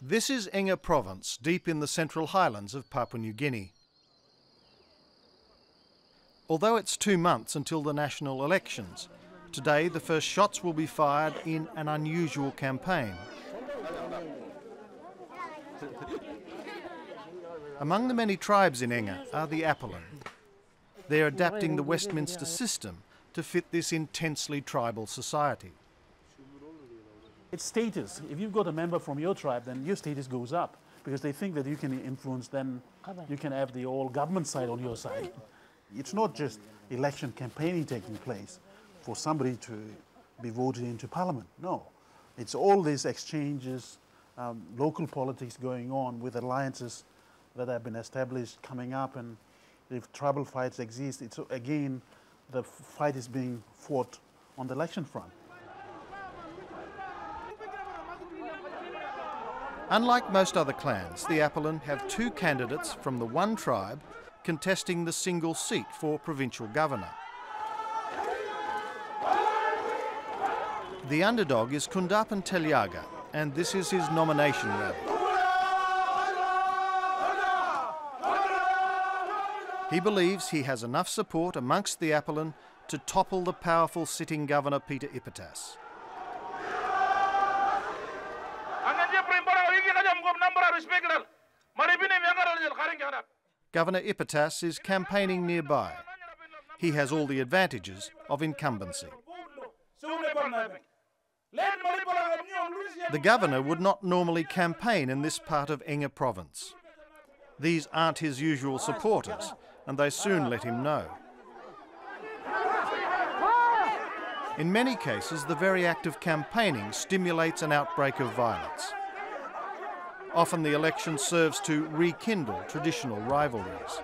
This is Enga province, deep in the central highlands of Papua New Guinea. Although it's 2 months until the national elections, today the first shots will be fired in an unusual campaign. Among the many tribes in Enga are the Apalan. They're adapting the Westminster system to fit this intensely tribal society. It's status. If you've got a member from your tribe, then your status goes up because they think that you can influence, then you can have the whole government side on your side. It's not just election campaigning taking place for somebody to be voted into parliament. No, it's all these exchanges, local politics going on with alliances that have been established coming up, and if tribal fights exist, it's again, the fight is being fought on the election front. Unlike most other clans, the Apalan have 2 candidates from the one tribe contesting the single seat for provincial governor. The underdog is Kundapan Telyaga, and this is his nomination rally. He believes he has enough support amongst the Apalan to topple the powerful sitting governor Peter Ipetas. Governor Ipetas is campaigning nearby. He has all the advantages of incumbency. The governor would not normally campaign in this part of Enga province. These aren't his usual supporters, and they soon let him know. In many cases, the very act of campaigning stimulates an outbreak of violence. Often the election serves to rekindle traditional rivalries.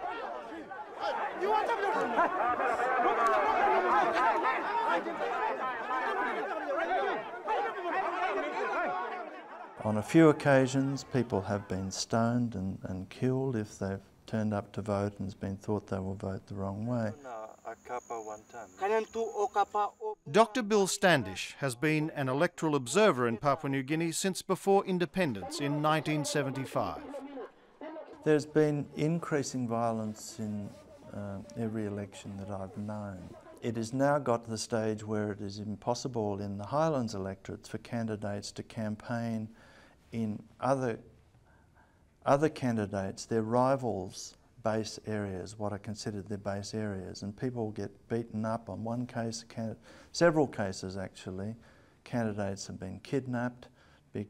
On a few occasions, people have been stoned and killed if they've turned up to vote and it's been thought they will vote the wrong way. Dr. Bill Standish has been an electoral observer in Papua New Guinea since before independence in 1975. There's been increasing violence in every election that I've known. It has now got to the stage where it is impossible in the Highlands electorates for candidates to campaign in other candidates, their rivals' base areas, what are considered their base areas, and people get beaten up. On one case, several cases actually, candidates have been kidnapped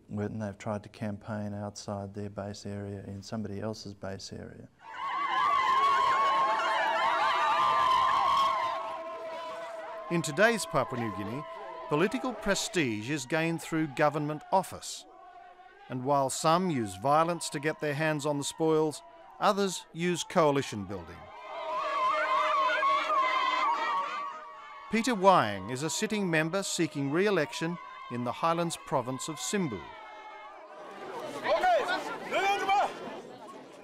when they've tried to campaign outside their base area in somebody else's base area. In today's Papua New Guinea, political prestige is gained through government office. And while some use violence to get their hands on the spoils, others use coalition building. Peter Wying is a sitting member seeking re-election in the Highlands province of Simbu.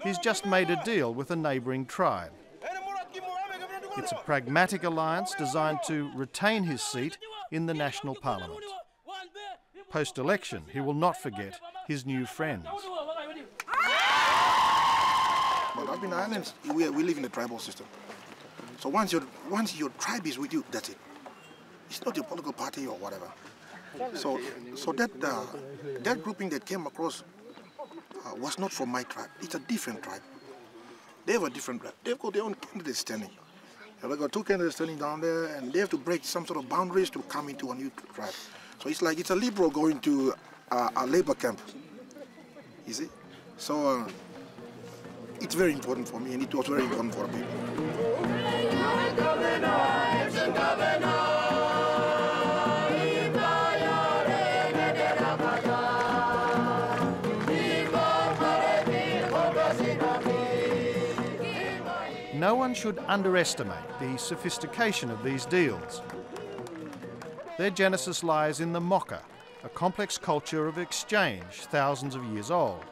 He's just made a deal with a neighbouring tribe. It's a pragmatic alliance designed to retain his seat in the national parliament. Post-election, he will not forget his new friends. But up in the islands, we live in a tribal system. So once your tribe is with you, that's it. It's not your political party or whatever. So that grouping that came across was not from my tribe. It's a different tribe. They have a different tribe. They've got their own candidates standing. They've got 2 candidates standing down there, and they have to break some sort of boundaries to come into a new tribe. So it's like it's a liberal going to a labor camp. You see? So it's very important for me, and it was very important for the people. No one should underestimate the sophistication of these deals. Their genesis lies in the moka, a complex culture of exchange thousands of years old.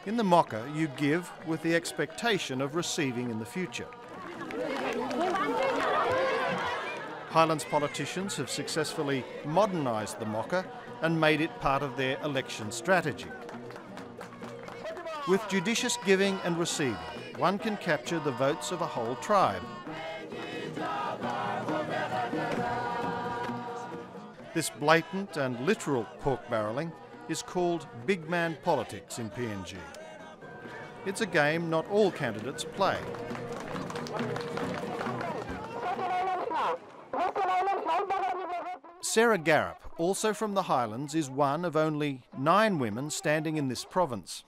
In the moka, you give with the expectation of receiving in the future. Highlands politicians have successfully modernised the moka and made it part of their election strategy. With judicious giving and receiving, one can capture the votes of a whole tribe. This blatant and literal pork barrelling is called big man politics in PNG. It's a game not all candidates play. Sarah Garrop, also from the Highlands, is one of only 9 women standing in this province.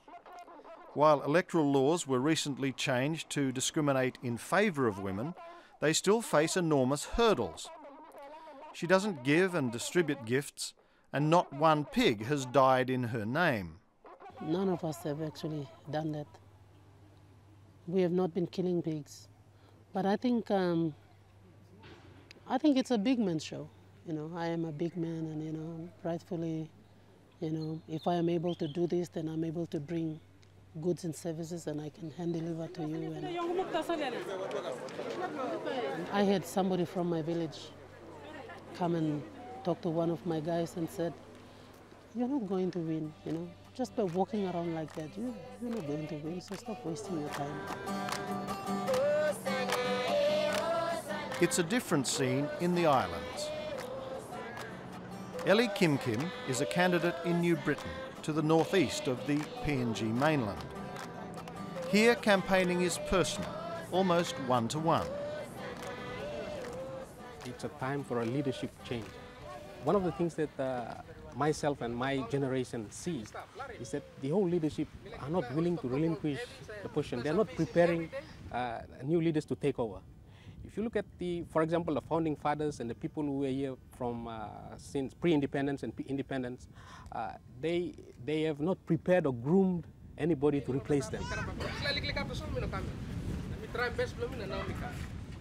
While electoral laws were recently changed to discriminate in favour of women, they still face enormous hurdles. She doesn't give and distribute gifts, and not one pig has died in her name. None of us have actually done that. We have not been killing pigs. But I think it's a big man show. You know, I am a big man, and, you know, rightfully, you know, if I am able to do this, then I'm able to bring goods and services, and I can hand deliver to you. And I had somebody from my village come and talk to one of my guys and said, "You're not going to win, you know, just by walking around like that, you're not going to win, so stop wasting your time." It's a different scene in the islands. Ellie Kim Kim is a candidate in New Britain, to the northeast of the PNG mainland. Here campaigning is personal, almost one-to-one. It's a time for a leadership change. One of the things that myself and my generation sees is that the whole leadership are not willing to relinquish the position. They're not preparing new leaders to take over. If you look at for example, the founding fathers and the people who were here from since pre-independence and independence, they have not prepared or groomed anybody to replace them.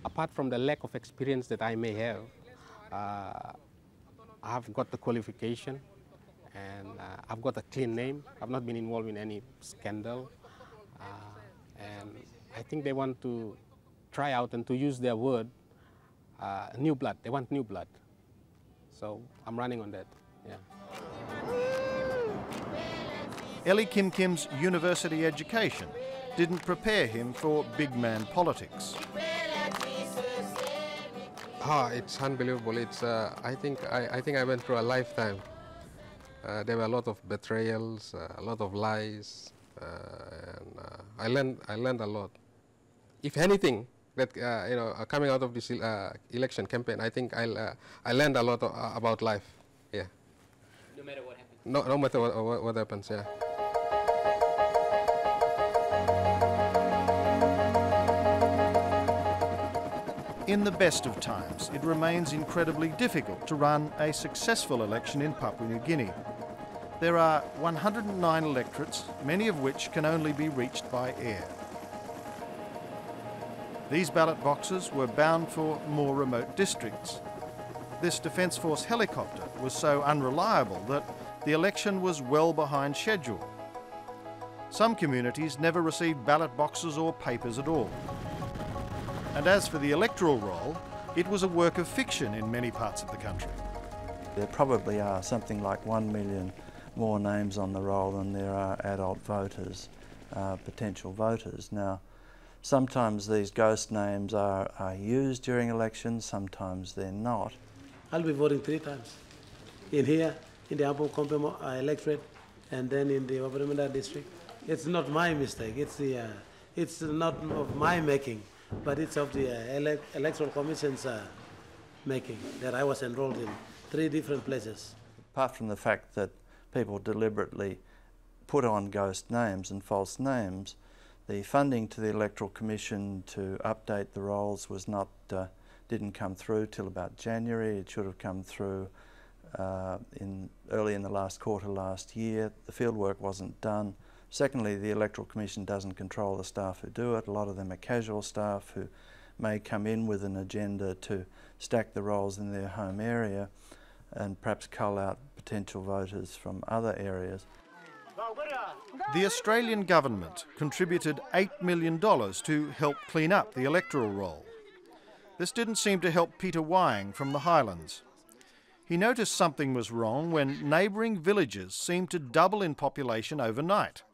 Apart from the lack of experience that I may have, I've got the qualification, and I've got a clean name. I've not been involved in any scandal, and I think they want to try out and to use their word, new blood. They want new blood. So I'm running on that, yeah. Ellie Kim Kim's university education didn't prepare him for big man politics. It's unbelievable. It's I think I went through a lifetime. There were a lot of betrayals, a lot of lies, and I learned a lot. If anything, that you know, coming out of this election campaign, I think I learned a lot about life. Yeah. No matter what happens. No matter what happens. Yeah. In the best of times, it remains incredibly difficult to run a successful election in Papua New Guinea. There are 109 electorates, many of which can only be reached by air. These ballot boxes were bound for more remote districts. This Defence Force helicopter was so unreliable that the election was well behind schedule. Some communities never received ballot boxes or papers at all. And as for the electoral roll, it was a work of fiction in many parts of the country. There probably are something like 1 million more names on the roll than there are adult voters, potential voters. Now, sometimes these ghost names are used during elections, sometimes they're not. I'll be voting 3 times. In here, in the Ampo Kompemo electorate, and then in the Wabaramanda district. It's not my mistake, it's not of my making, but it's of the Electoral Commission's making, that I was enrolled in 3 different places. Apart from the fact that people deliberately put on ghost names and false names, the funding to the Electoral Commission to update the rolls was not, didn't come through till about January. It should have come through early in the last quarter last year. The fieldwork wasn't done. Secondly, the Electoral Commission doesn't control the staff who do it. A lot of them are casual staff who may come in with an agenda to stack the rolls in their home area and perhaps cull out potential voters from other areas. The Australian government contributed $8 million to help clean up the electoral roll. This didn't seem to help Peter Wying from the Highlands. He noticed something was wrong when neighbouring villages seemed to double in population overnight.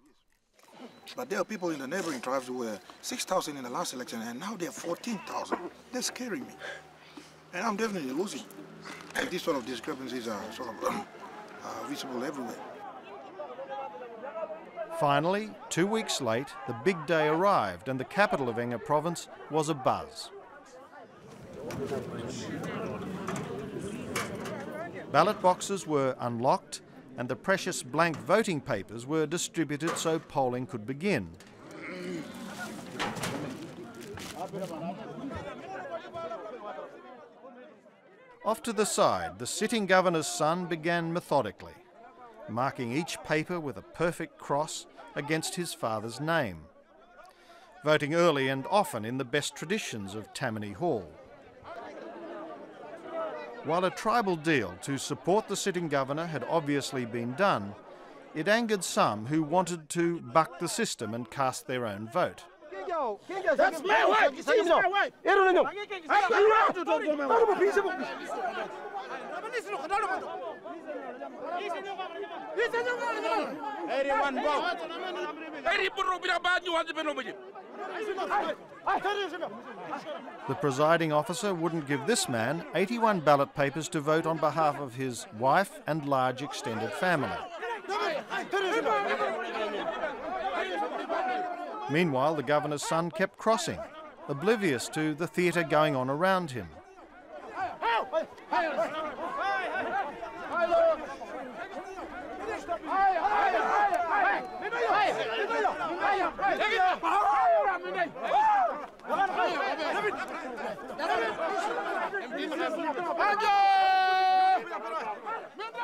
But there are people in the neighboring tribes who were 6,000 in the last election, and now they're 14,000. They're scaring me. And I'm definitely losing. And these sort of discrepancies are sort of visible everywhere. Finally, 2 weeks late, the big day arrived and the capital of Enga province was abuzz. Ballot boxes were unlocked and the precious blank voting papers were distributed so polling could begin. Off to the side, the sitting governor's son began methodically, marking each paper with a perfect cross against his father's name, voting early and often in the best traditions of Tammany Hall. While a tribal deal to support the sitting governor had obviously been done, it angered some who wanted to buck the system and cast their own vote. That's my wife! This is my wife! The presiding officer wouldn't give this man 81 ballot papers to vote on behalf of his wife and large extended family. Meanwhile, the governor's son kept crossing, oblivious to the theatre going on around him.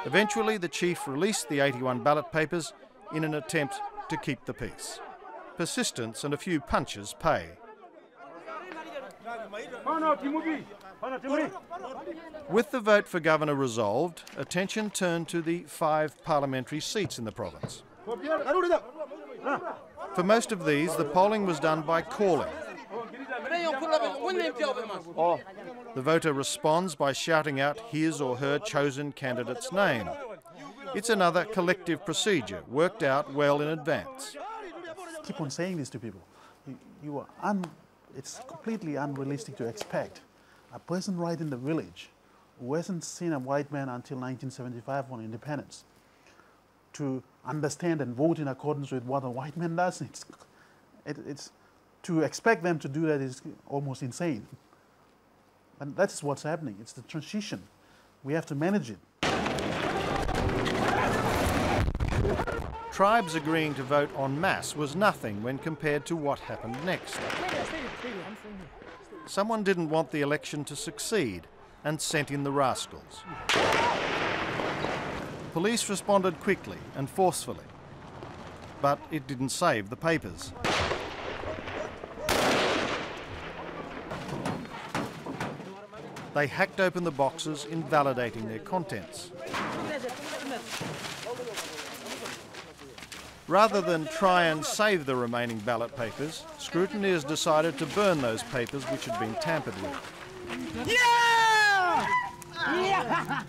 Eventually, the chief released the 81 ballot papers in an attempt to keep the peace. Persistence and a few punches pay. With the vote for governor resolved, attention turned to the 5 parliamentary seats in the province. For most of these, the polling was done by calling. The voter responds by shouting out his or her chosen candidate's name. It's another collective procedure worked out well in advance. Keep on saying this to people. It's completely unrealistic to expect a person right in the village who hasn't seen a white man until 1975 on independence to understand and vote in accordance with what a white man does. It's to expect them to do that is almost insane. And that's what's happening. It's the transition. We have to manage it. Tribes agreeing to vote en masse was nothing when compared to what happened next. Someone didn't want the election to succeed and sent in the rascals. Police responded quickly and forcefully, but it didn't save the papers. They hacked open the boxes, invalidating their contents. Rather than try and save the remaining ballot papers, scrutineers decided to burn those papers which had been tampered with. Yeah! Yeah!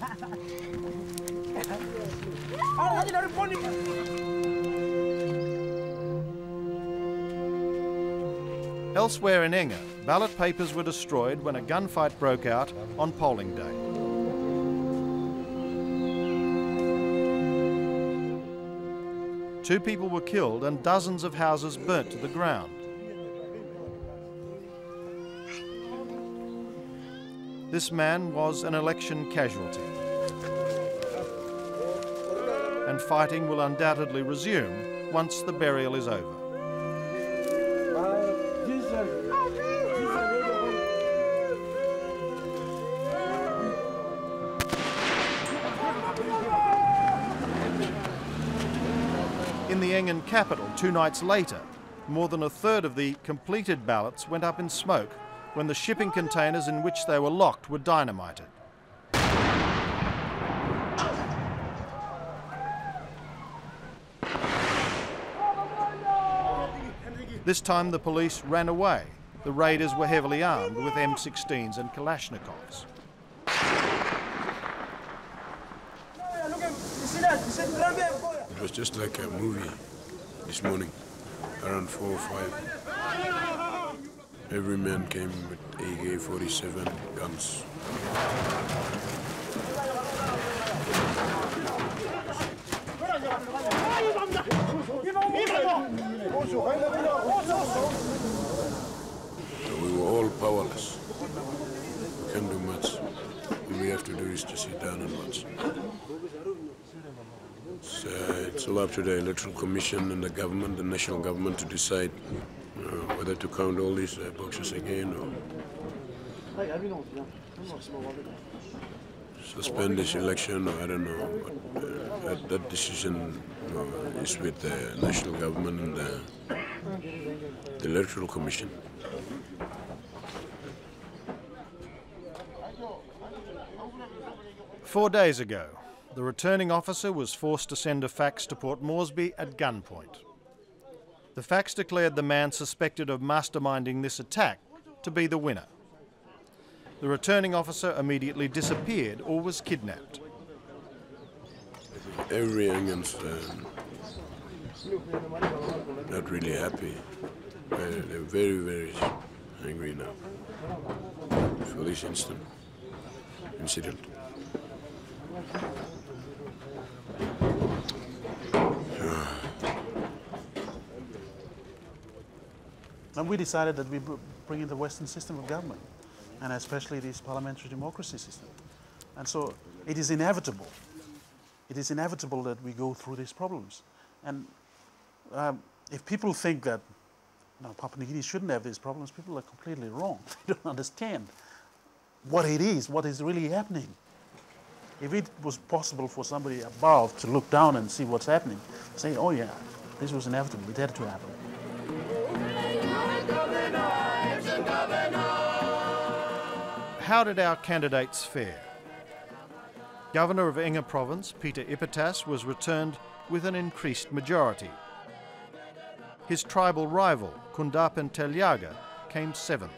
Elsewhere in Enga, ballot papers were destroyed when a gunfight broke out on polling day. Two people were killed and dozens of houses burnt to the ground. This man was an election casualty. And fighting will undoubtedly resume once the burial is over. In the Engan capital, 2 nights later, more than a third of the completed ballots went up in smoke when the shipping containers in which they were locked were dynamited. This time the police ran away. The raiders were heavily armed with M16s and Kalashnikovs. It was just like a movie this morning. around 4 or 5. Every man came with AK-47 guns. So we were all powerless. We can't do much. All we have to do is to sit down and watch. It's all up to the Electoral Commission and the government, the national government, to decide whether to count all these boxes again or suspend this election, or I don't know. But, that decision is with the national government and the Electoral Commission. "4 days ago, the returning officer was forced to send a fax to Port Moresby at gunpoint. The fax declared the man suspected of masterminding this attack to be the winner. The returning officer immediately disappeared or was kidnapped. Every Engan's not really happy. They're very, very angry now for this incident. And we decided that we bring in the Western system of government, and especially this parliamentary democracy system. And so it is inevitable. It is inevitable that we go through these problems. And if people think that Papua New Guinea shouldn't have these problems, people are completely wrong. They don't understand what it is, what is really happening. If it was possible for somebody above to look down and see what's happening, say, oh yeah, this was inevitable, it had to happen. How did our candidates fare? Governor of Enga Province, Peter Ipatas, was returned with an increased majority. His tribal rival, Kundapan Telyaga, came 7th.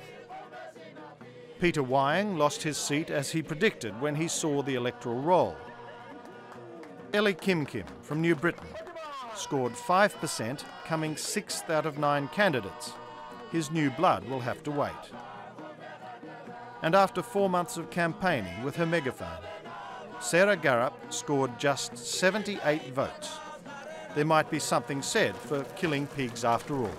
Peter Wyang lost his seat as he predicted when he saw the electoral roll. Eli Kim Kim from New Britain scored 5%, coming 6th out of 9 candidates. His new blood will have to wait. And after 4 months of campaigning with her megaphone, Sarah Garup scored just 78 votes. There might be something said for killing pigs after all.